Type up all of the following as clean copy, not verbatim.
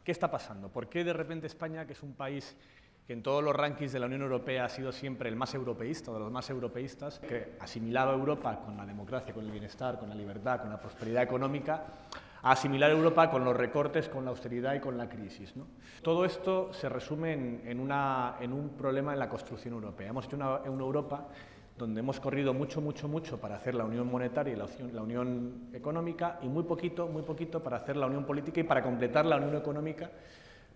¿Qué está pasando? ¿Por qué de repente España, que es un país que en todos los rankings de la Unión Europea ha sido siempre el más europeísta, o de los más europeístas, que asimilaba a Europa con la democracia, con el bienestar, con la libertad, con la prosperidad económica, a asimilar a Europa con los recortes, con la austeridad y con la crisis, ¿no? Todo esto se resume en un problema en la construcción europea. Hemos hecho una Europa donde hemos corrido mucho para hacer la unión monetaria y la unión económica, y muy poquito para hacer la unión política y para completar la unión económica,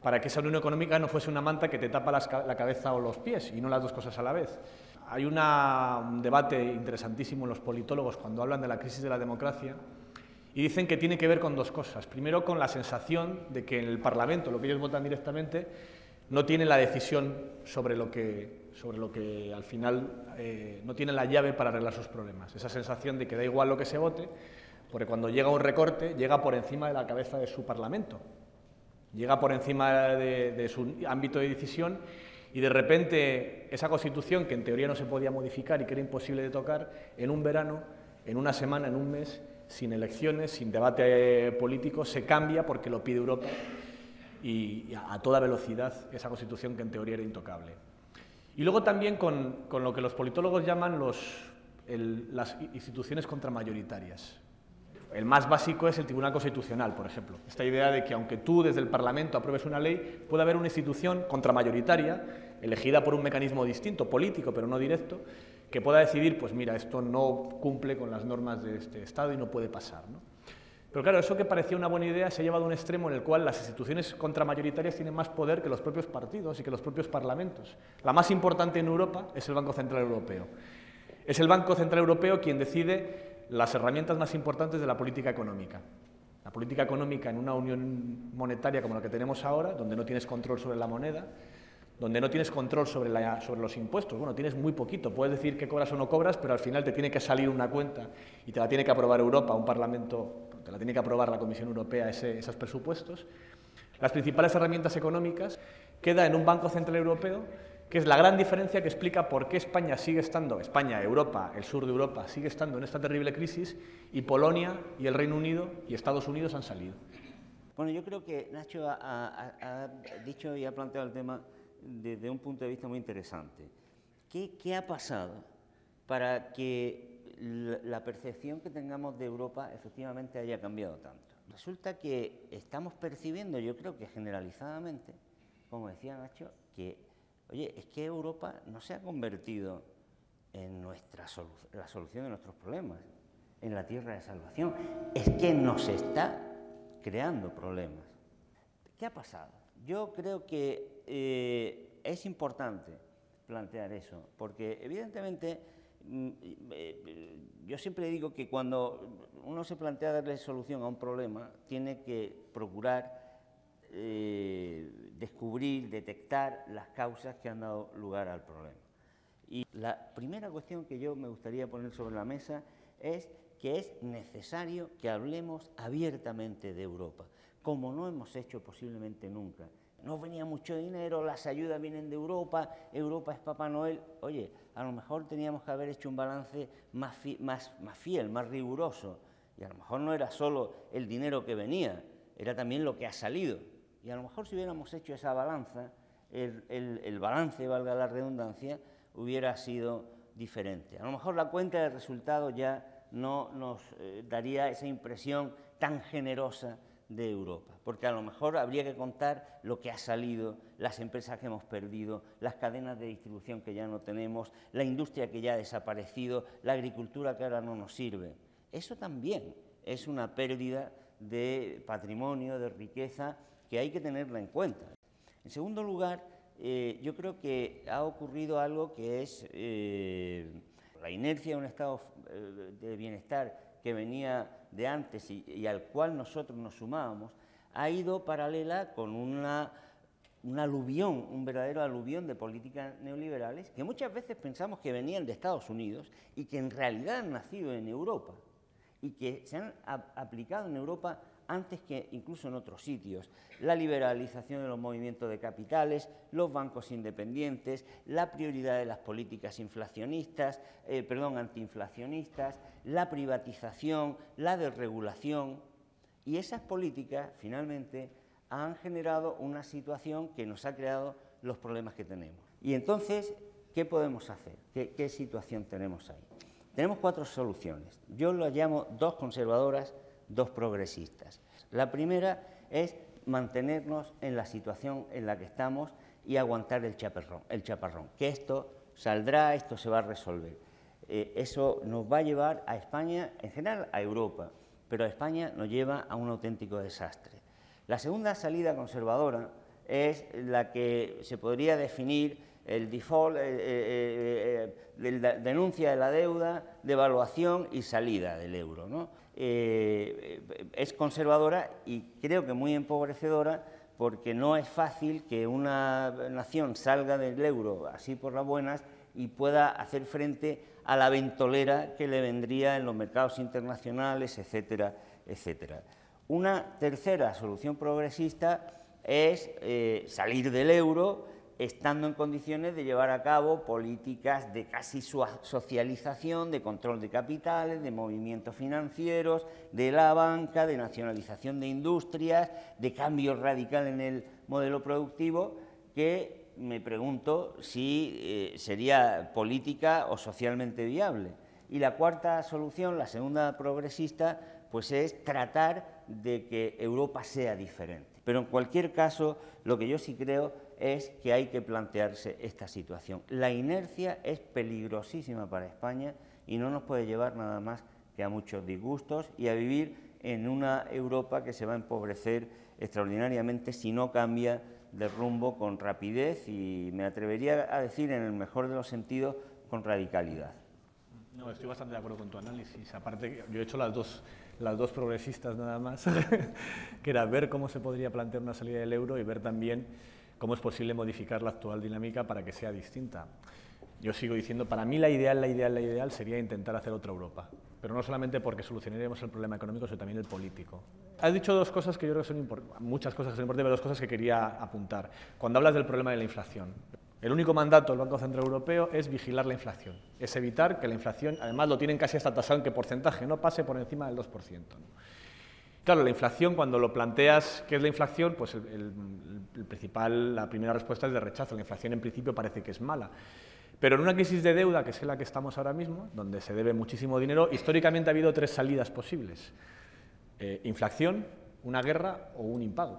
para que esa unión económica no fuese una manta que te tapa la cabeza o los pies, y no las dos cosas a la vez. Hay un debate interesantísimo en los politólogos cuando hablan de la crisis de la democracia, y dicen que tiene que ver con dos cosas. Primero, con la sensación de que en el Parlamento, lo que ellos votan directamente, no tienen la decisión sobre lo que al final no tienen la llave para arreglar sus problemas. Esa sensación de que da igual lo que se vote, porque cuando llega un recorte, llega por encima de la cabeza de su Parlamento, llega por encima de su ámbito de decisión, y de repente esa Constitución, que en teoría no se podía modificar y que era imposible de tocar, en un verano, en una semana, en un mes, sin elecciones, sin debate político, se cambia porque lo pide Europa, y a toda velocidad, esa Constitución que en teoría era intocable. Y luego también con lo que los politólogos llaman las instituciones contramayoritarias. El más básico es el Tribunal Constitucional, por ejemplo. Esta idea de que aunque tú desde el Parlamento apruebes una ley, puede haber una institución contramayoritaria, elegida por un mecanismo distinto, político, pero no directo, que pueda decidir, pues mira, esto no cumple con las normas de este Estado y no puede pasar, ¿no? Pero claro, eso que parecía una buena idea se ha llevado a un extremo en el cual las instituciones contramayoritarias tienen más poder que los propios partidos y que los propios parlamentos. La más importante en Europa es el Banco Central Europeo. Es el Banco Central Europeo quien decide las herramientas más importantes de la política económica. La política económica en una unión monetaria como la que tenemos ahora, donde no tienes control sobre la moneda, donde no tienes control sobre los impuestos. Bueno, tienes muy poquito, puedes decir que cobras o no cobras, pero al final te tiene que salir una cuenta y te la tiene que aprobar Europa, un Parlamento, te la tiene que aprobar la Comisión Europea, esos presupuestos. Las principales herramientas económicas queda en un Banco Central Europeo, que es la gran diferencia que explica por qué España sigue estando, España, Europa, el sur de Europa, sigue estando en esta terrible crisis, y Polonia y el Reino Unido y Estados Unidos han salido. Bueno, yo creo que Nacho ha dicho y ha planteado el tema desde un punto de vista muy interesante. ¿Qué ha pasado para que la percepción que tengamos de Europa efectivamente haya cambiado tanto? Resulta que estamos percibiendo, yo creo que generalizadamente, como decía Nacho, que, oye, es que Europa no se ha convertido en la solución de nuestros problemas, en la tierra de salvación, es que nos está creando problemas. ¿Qué ha pasado? Yo creo que es importante plantear eso, porque evidentemente yo siempre digo que cuando uno se plantea darle solución a un problema, tiene que procurar descubrir, detectar las causas que han dado lugar al problema. Y la primera cuestión que yo me gustaría poner sobre la mesa es que es necesario que hablemos abiertamente de Europa, como no hemos hecho posiblemente nunca. No venía mucho dinero, las ayudas vienen de Europa, Europa es Papá Noel. Oye, a lo mejor teníamos que haber hecho un balance más fiel, más riguroso. Y a lo mejor no era solo el dinero que venía, era también lo que ha salido. Y a lo mejor si hubiéramos hecho esa balanza, el balance, valga la redundancia, hubiera sido diferente. A lo mejor la cuenta de resultados ya no nos daría esa impresión tan generosa de Europa, porque a lo mejor habría que contar lo que ha salido, las empresas que hemos perdido, las cadenas de distribución que ya no tenemos, la industria que ya ha desaparecido, la agricultura que ahora no nos sirve. Eso también es una pérdida de patrimonio, de riqueza, que hay que tenerla en cuenta. En segundo lugar, yo creo que ha ocurrido algo que es la inercia de un estado de bienestar que venía de antes y al cual nosotros nos sumábamos, ha ido paralela con un aluvión, un verdadero aluvión de políticas neoliberales que muchas veces pensamos que venían de Estados Unidos y que en realidad han nacido en Europa y que se han aplicado en Europa antes que incluso en otros sitios. La liberalización de los movimientos de capitales, los bancos independientes, la prioridad de las políticas antiinflacionistas, la privatización, la desregulación. Y esas políticas, finalmente, han generado una situación que nos ha creado los problemas que tenemos. Y entonces, ¿qué podemos hacer? ¿Qué situación tenemos ahí? Tenemos 4 soluciones. Yo las llamo 2 conservadoras, 2 progresistas. La primera es mantenernos en la situación en la que estamos y aguantar el chaparrón, que esto saldrá, esto se va a resolver. Eso nos va a llevar a España, en general a Europa, pero a España nos lleva a un auténtico desastre. La segunda salida conservadora es la que se podría definir el default, denuncia de la deuda, devaluación y salida del euro, ¿no? Es conservadora y creo que muy empobrecedora, porque no es fácil que una nación salga del euro así por las buenas y pueda hacer frente a la ventolera que le vendría en los mercados internacionales, etcétera, etcétera. Una tercera solución progresista es salir del euro estando en condiciones de llevar a cabo políticas de casi socialización, de control de capitales, de movimientos financieros, de la banca, de nacionalización de industrias, de cambio radical en el modelo productivo, que me pregunto si sería política o socialmente viable. Y la cuarta solución, la segunda progresista, pues es tratar de que Europa sea diferente. Pero en cualquier caso, lo que yo sí creo es que hay que plantearse esta situación. La inercia es peligrosísima para España y no nos puede llevar nada más que a muchos disgustos y a vivir en una Europa que se va a empobrecer extraordinariamente si no cambia de rumbo con rapidez y, me atrevería a decir, en el mejor de los sentidos, con radicalidad. No, estoy bastante de acuerdo con tu análisis. Aparte, yo he hecho las dos progresistas nada más, que era ver cómo se podría plantear una salida del euro y ver también cómo es posible modificar la actual dinámica para que sea distinta. Yo sigo diciendo, para mí la ideal sería intentar hacer otra Europa, pero no solamente porque solucionaríamos el problema económico, sino también el político. Has dicho 2 cosas que yo creo que son importantes, muchas cosas que son importantes, pero 2 cosas que quería apuntar. Cuando hablas del problema de la inflación, el único mandato del Banco Central Europeo es vigilar la inflación, es evitar que la inflación, además lo tienen casi hasta tasado en qué porcentaje, no pase por encima del 2%. ¿no? Claro, la inflación, cuando lo planteas, ¿qué es la inflación? Pues la primera respuesta es de rechazo. La inflación en principio parece que es mala. Pero en una crisis de deuda, que es en la que estamos ahora mismo, donde se debe muchísimo dinero, históricamente ha habido 3 salidas posibles. Inflación, una guerra o un impago.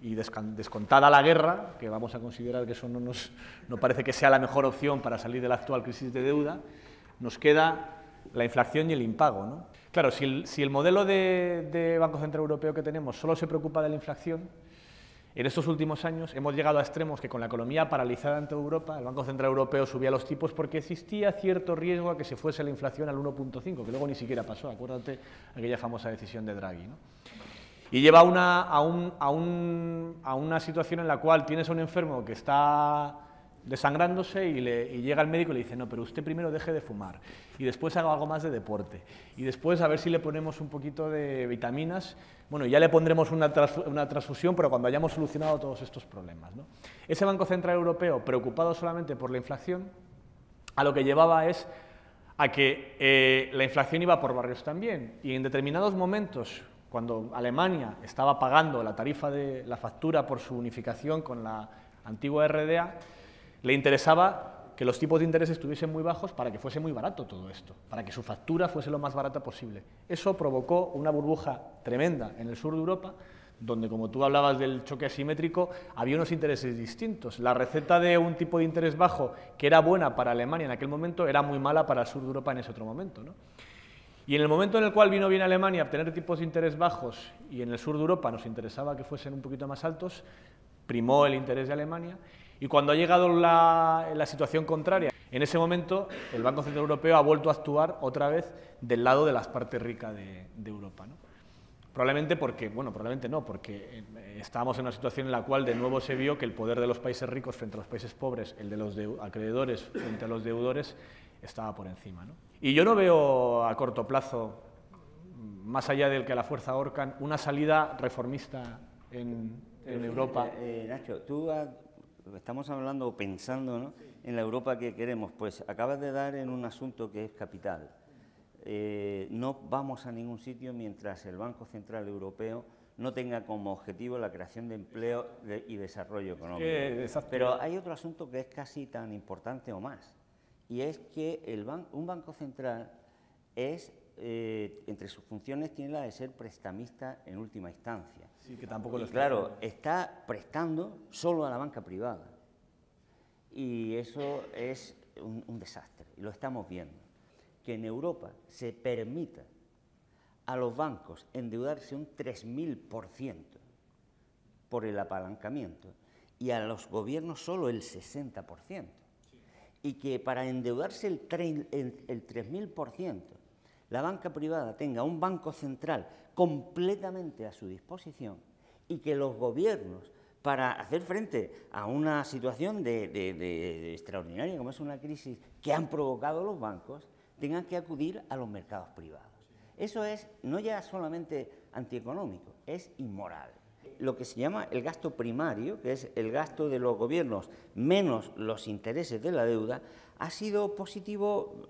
Y descontada la guerra, que vamos a considerar que eso no parece que sea la mejor opción para salir de la actual crisis de deuda, nos queda la inflación y el impago, ¿no? Claro, si el modelo de Banco Central Europeo que tenemos solo se preocupa de la inflación, en estos últimos años hemos llegado a extremos que con la economía paralizada en toda Europa, el Banco Central Europeo subía los tipos porque existía cierto riesgo a que se fuese la inflación al 1,5, que luego ni siquiera pasó, acuérdate aquella famosa decisión de Draghi, ¿no? Y lleva a una situación en la cual tienes a un enfermo que está desangrándose y llega el médico y le dice, no, pero usted primero deje de fumar y después haga algo más de deporte y después a ver si le ponemos un poquito de vitaminas, bueno, ya le pondremos una transfusión, pero cuando hayamos solucionado todos estos problemas, ¿no? Ese Banco Central Europeo, preocupado solamente por la inflación, a lo que llevaba es a que la inflación iba por barrios también, y en determinados momentos, cuando Alemania estaba pagando la tarifa de la factura por su unificación con la antigua RDA, le interesaba que los tipos de interés estuviesen muy bajos para que fuese muy barato todo esto, para que su factura fuese lo más barata posible. Eso provocó una burbuja tremenda en el sur de Europa, donde, como tú hablabas del choque asimétrico, había unos intereses distintos. La receta de un tipo de interés bajo, que era buena para Alemania en aquel momento, era muy mala para el sur de Europa en ese otro momento, ¿no? Y en el momento en el cual vino bien Alemania a obtener tipos de interés bajos y en el sur de Europa nos interesaba que fuesen un poquito más altos, primó el interés de Alemania. Y cuando ha llegado la situación contraria, en ese momento el Banco Central Europeo ha vuelto a actuar otra vez del lado de las partes ricas de Europa, ¿no? Probablemente porque, bueno, probablemente no, porque estábamos en una situación en la cual de nuevo se vio que el poder de los países ricos frente a los países pobres, el de los acreedores frente a los deudores, estaba por encima, ¿no? Y yo no veo a corto plazo, más allá del que a la fuerza ahorcan, una salida reformista en Europa. Nacho, estamos hablando o pensando, ¿no?, en la Europa que queremos. Pues acabas de dar en un asunto que es capital. No vamos a ningún sitio mientras el Banco Central Europeo no tenga como objetivo la creación de empleo y desarrollo económico. Pero hay otro asunto que es casi tan importante o más, y es que un banco central es, entre sus funciones, tiene la de ser prestamista en última instancia. Sí, que tampoco lo está claro, haciendo. está prestando solo a la banca privada, y eso es un desastre, y lo estamos viendo. Que en Europa se permita a los bancos endeudarse un 3000% por el apalancamiento y a los gobiernos solo el 60%. Y que para endeudarse el 3000% la banca privada tenga un banco central completamente a su disposición y que los gobiernos, para hacer frente a una situación de extraordinaria como es una crisis que han provocado los bancos, tengan que acudir a los mercados privados. Eso es no ya solamente antieconómico, es inmoral. Lo que se llama el gasto primario, que es el gasto de los gobiernos menos los intereses de la deuda, ha sido positivo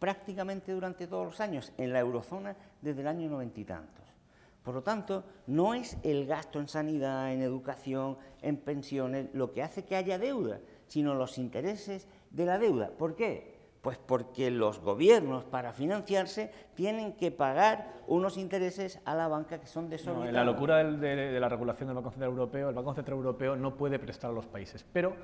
prácticamente durante todos los años, en la eurozona desde el año 90 y tantos. Por lo tanto, no es el gasto en sanidad, en educación, en pensiones, lo que hace que haya deuda, sino los intereses de la deuda. ¿Por qué? Pues porque los gobiernos, para financiarse, tienen que pagar unos intereses a la banca que son desorbitados. En la locura de la regulación del Banco Central Europeo, el Banco Central Europeo no puede prestar a los países, pero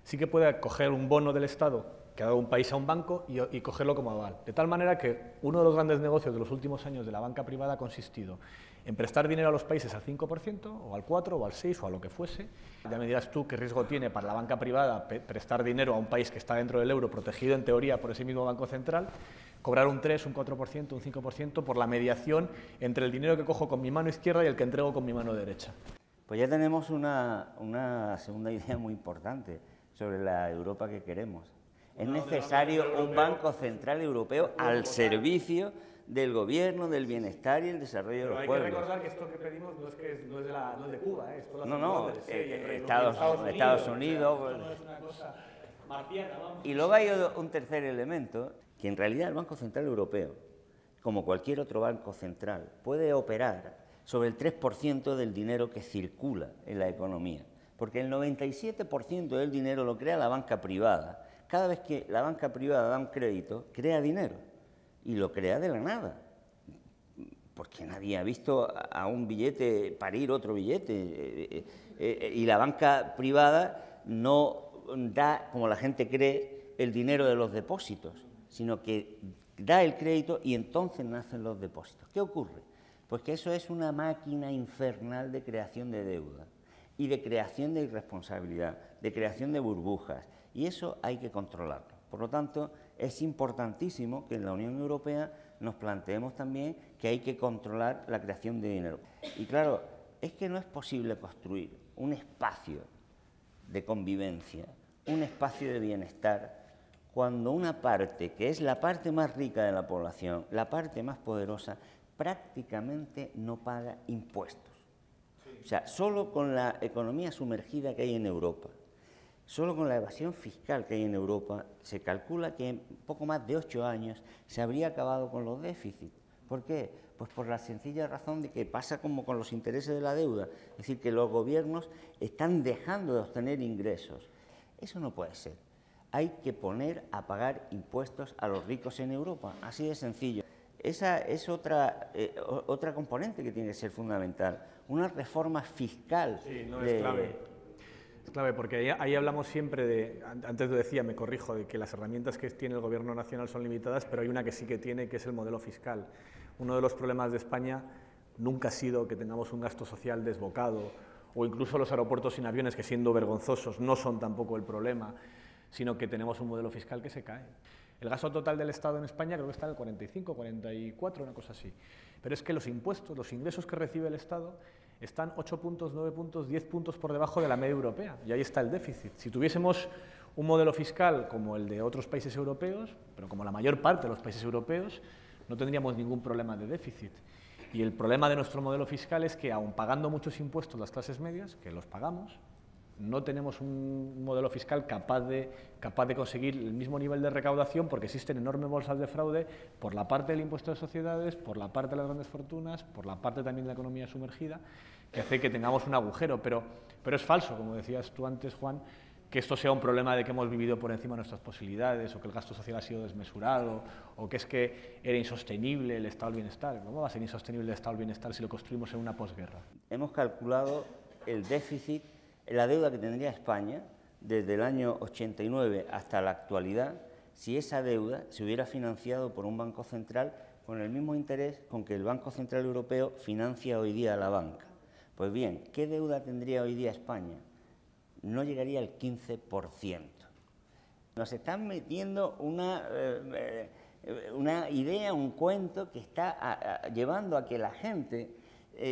sí que puede coger un bono del Estado que ha dado un país a un banco y cogerlo como aval. De tal manera que uno de los grandes negocios de los últimos años de la banca privada ha consistido en prestar dinero a los países al 5%, o al 4%, o al 6%, o a lo que fuese. Ya me dirás tú qué riesgo tiene para la banca privada prestar dinero a un país que está dentro del euro, protegido en teoría por ese mismo Banco Central, cobrar un 3%, un 4%, un 5% por la mediación entre el dinero que cojo con mi mano izquierda y el que entrego con mi mano derecha. Pues ya tenemos una segunda idea muy importante sobre la Europa que queremos. Es necesario un Banco Central Europeo al servicio del gobierno, del bienestar y el desarrollo de los pueblos. Hay que recordar que esto que pedimos no es de Cuba, esto lo Estados Unidos. No es una cosa marciana, vamos. Y luego hay un tercer elemento, que en realidad el Banco Central Europeo, como cualquier otro banco central, puede operar sobre el 3% del dinero que circula en la economía, porque el 97% del dinero lo crea la banca privada. Cada vez que la banca privada da un crédito, crea dinero, y lo crea de la nada, porque nadie ha visto a un billete parir otro billete, y la banca privada no da, como la gente cree, el dinero de los depósitos, sino que da el crédito y entonces nacen los depósitos. ¿Qué ocurre? Pues que eso es una máquina infernal de creación de deuda y de creación de irresponsabilidad, de creación de burbujas, y eso hay que controlarlo. Por lo tanto, es importantísimo que en la Unión Europea nos planteemos también que hay que controlar la creación de dinero. Y claro, es que no es posible construir un espacio de convivencia, un espacio de bienestar, cuando una parte, que es la parte más rica de la población, la parte más poderosa, prácticamente no paga impuestos. O sea, solo con la economía sumergida que hay en Europa, solo con la evasión fiscal que hay en Europa, se calcula que en poco más de 8 años se habría acabado con los déficits. ¿Por qué? Pues por la sencilla razón de que pasa como con los intereses de la deuda, es decir, que los gobiernos están dejando de obtener ingresos. Eso no puede ser. Hay que poner a pagar impuestos a los ricos en Europa, así de sencillo. Esa es otra componente que tiene que ser fundamental, una reforma fiscal. Sí, no es clave. Es clave porque ahí hablamos siempre de, antes lo decía, me corrijo, de que las herramientas que tiene el Gobierno nacional son limitadas, pero hay una que sí que tiene, que es el modelo fiscal. Uno de los problemas de España nunca ha sido que tengamos un gasto social desbocado, o incluso los aeropuertos sin aviones, que siendo vergonzosos no son tampoco el problema, sino que tenemos un modelo fiscal que se cae. El gasto total del Estado en España creo que está en el 45, 44, una cosa así. Pero es que los impuestos, los ingresos que recibe el Estado están 8 puntos, 9 puntos, 10 puntos por debajo de la media europea. Y ahí está el déficit. Si tuviésemos un modelo fiscal como el de otros países europeos, pero como la mayor parte de los países europeos, no tendríamos ningún problema de déficit. Y el problema de nuestro modelo fiscal es que, aun pagando muchos impuestos las clases medias, que los pagamos, no tenemos un modelo fiscal capaz de conseguir el mismo nivel de recaudación, porque existen enormes bolsas de fraude por la parte del impuesto de sociedades, por la parte de las grandes fortunas, por la parte también de la economía sumergida, que hace que tengamos un agujero. Pero es falso, como decías tú antes, Juan, que esto sea un problema de que hemos vivido por encima de nuestras posibilidades, o que el gasto social ha sido desmesurado, o que es que era insostenible el estado del bienestar. ¿Cómo va a ser insostenible el estado del bienestar si lo construimos en una posguerra? Hemos calculado el déficit, la deuda que tendría España desde el año 89 hasta la actualidad, si esa deuda se hubiera financiado por un banco central con el mismo interés con que el Banco Central Europeo financia hoy día a la banca. Pues bien, ¿qué deuda tendría hoy día España? No llegaría al 15%. Nos están metiendo una idea, un cuento que está llevando a que la gente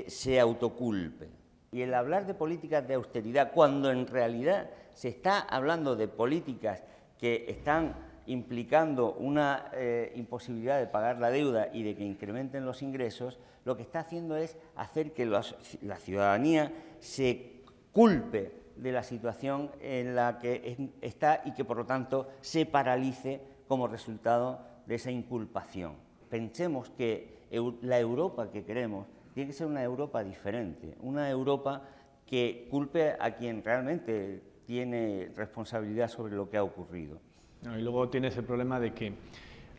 se autoculpe. Y el hablar de políticas de austeridad, cuando en realidad se está hablando de políticas que están implicando una imposibilidad de pagar la deuda y de que incrementen los ingresos, lo que está haciendo es hacer que la ciudadanía se culpe de la situación en la que está y que, por lo tanto, se paralice como resultado de esa inculpación. Pensemos que la Europa que queremos tiene que ser una Europa diferente, una Europa que culpe a quien realmente tiene responsabilidad sobre lo que ha ocurrido. Y luego tienes el problema de que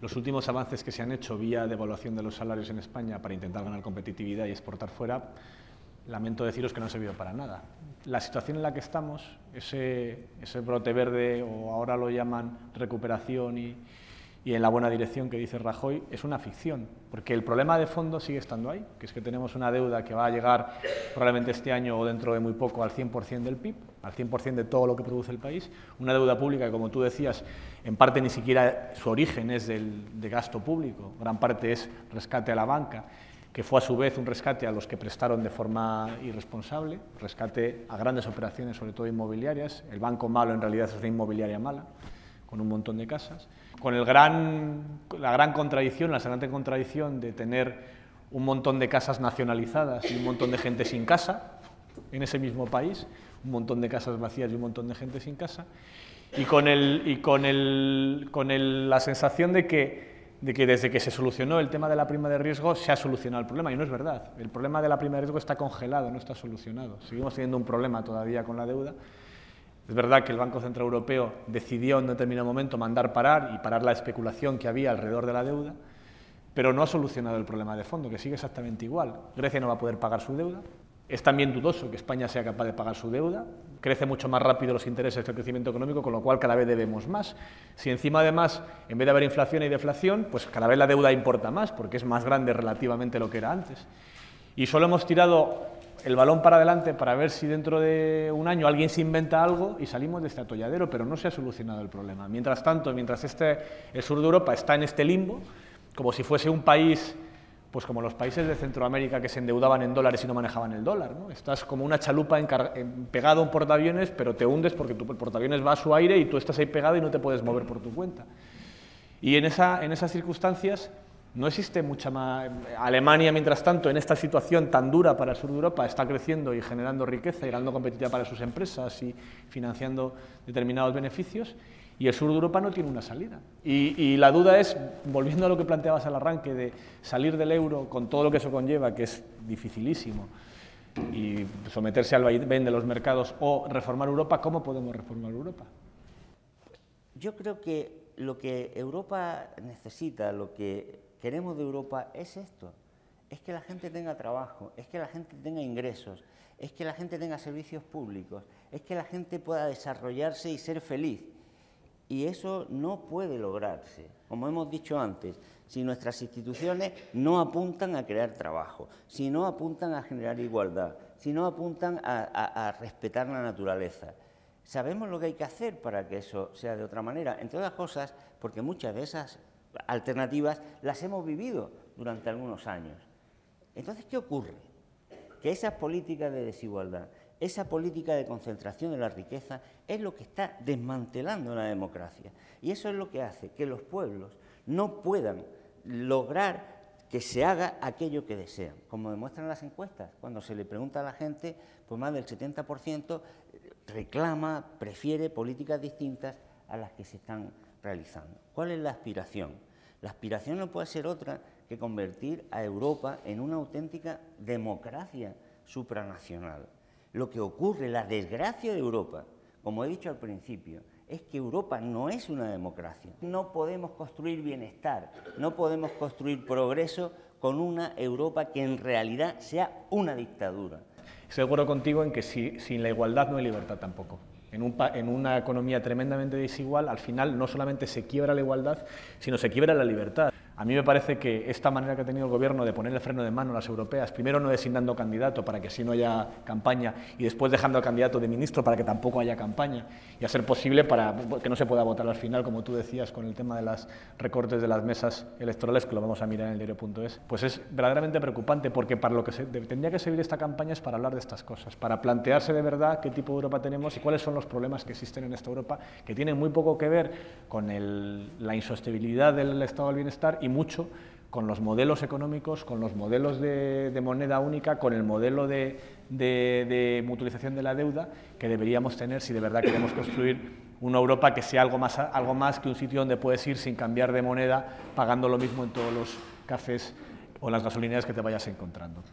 los últimos avances que se han hecho vía devaluación de los salarios en España para intentar ganar competitividad y exportar fuera, lamento deciros que no ha servido para nada. La situación en la que estamos, ese brote verde, o ahora lo llaman recuperación y en la buena dirección que dice Rajoy, es una ficción, porque el problema de fondo sigue estando ahí, que es que tenemos una deuda que va a llegar probablemente este año o dentro de muy poco al 100% del PIB, al 100% de todo lo que produce el país, una deuda pública que, como tú decías, en parte ni siquiera su origen es de gasto público, gran parte es rescate a la banca, que fue a su vez un rescate a los que prestaron de forma irresponsable, rescate a grandes operaciones, sobre todo inmobiliarias. El banco malo en realidad es una inmobiliaria mala, con un montón de casas, con la gran contradicción, la sangrante contradicción de tener un montón de casas nacionalizadas y un montón de gente sin casa en ese mismo país, un montón de casas vacías y un montón de gente sin casa, y con la sensación de que desde que se solucionó el tema de la prima de riesgo se ha solucionado el problema, y no es verdad. El problema de la prima de riesgo está congelado, no está solucionado. Seguimos teniendo un problema todavía con la deuda. Es verdad que el Banco Central Europeo decidió en determinado momento mandar parar la especulación que había alrededor de la deuda, pero no ha solucionado el problema de fondo, que sigue exactamente igual. Grecia no va a poder pagar su deuda. Es también dudoso que España sea capaz de pagar su deuda. Crece mucho más rápido los intereses que el crecimiento económico, con lo cual cada vez debemos más. Si encima, además, en vez de haber inflación y deflación, pues cada vez la deuda importa más, porque es más grande relativamente lo que era antes. Y solo hemos tirado el balón para adelante para ver si dentro de un año alguien se inventa algo y salimos de este atolladero, pero no se ha solucionado el problema. Mientras tanto, mientras el sur de Europa está en este limbo, como si fuese un país, pues como los países de Centroamérica que se endeudaban en dólares y no manejaban el dólar, ¿no? Estás como una chalupa pegado a un portaaviones, pero te hundes porque el portaaviones va a su aire y tú estás ahí pegado y no te puedes mover por tu cuenta. Y en esas circunstancias no existe mucha más. Alemania, mientras tanto, en esta situación tan dura para el sur de Europa, está creciendo y generando riqueza y ganando competitividad para sus empresas y financiando determinados beneficios, y el sur de Europa no tiene una salida. Y la duda es, volviendo a lo que planteabas al arranque, de salir del euro con todo lo que eso conlleva, que es dificilísimo, y someterse al vaivén de los mercados, o reformar Europa, ¿cómo podemos reformar Europa? Yo creo que lo que Europa necesita, lo que queremos de Europa es esto, es que la gente tenga trabajo, es que la gente tenga ingresos, es que la gente tenga servicios públicos, es que la gente pueda desarrollarse y ser feliz. Y eso no puede lograrse, como hemos dicho antes, si nuestras instituciones no apuntan a crear trabajo, si no apuntan a generar igualdad, si no apuntan a respetar la naturaleza. Sabemos lo que hay que hacer para que eso sea de otra manera, entre otras cosas porque muchas de esas alternativas las hemos vivido durante algunos años. Entonces, ¿qué ocurre? Que esas políticas de desigualdad, esa política de concentración de la riqueza es lo que está desmantelando la democracia. Y eso es lo que hace que los pueblos no puedan lograr que se haga aquello que desean. Como demuestran las encuestas, cuando se le pregunta a la gente, pues más del 70% reclama, prefiere políticas distintas a las que se están realizando. ¿Cuál es la aspiración? La aspiración no puede ser otra que convertir a Europa en una auténtica democracia supranacional. Lo que ocurre, la desgracia de Europa, como he dicho al principio, es que Europa no es una democracia. No podemos construir bienestar, no podemos construir progreso con una Europa que en realidad sea una dictadura. Estoy de acuerdo contigo en que sin la igualdad no hay libertad tampoco. En una economía tremendamente desigual, al final no solamente se quiebra la igualdad, sino se quiebra la libertad. A mí me parece que esta manera que ha tenido el Gobierno de poner el freno de mano a las europeas, primero no designando candidato para que así no haya campaña, y después dejando al candidato de ministro para que tampoco haya campaña, y a ser posible para que no se pueda votar al final, como tú decías, con el tema de los recortes de las mesas electorales, que lo vamos a mirar en el diario.es, pues es verdaderamente preocupante, porque para lo que tendría que servir esta campaña es para hablar de estas cosas, para plantearse de verdad qué tipo de Europa tenemos y cuáles son los problemas que existen en esta Europa, que tienen muy poco que ver con la insostenibilidad del estado del bienestar y mucho con los modelos económicos, con los modelos de moneda única, con el modelo de mutualización de la deuda que deberíamos tener si de verdad queremos construir una Europa que sea algo más que un sitio donde puedes ir sin cambiar de moneda, pagando lo mismo en todos los cafés o las gasolineras que te vayas encontrando.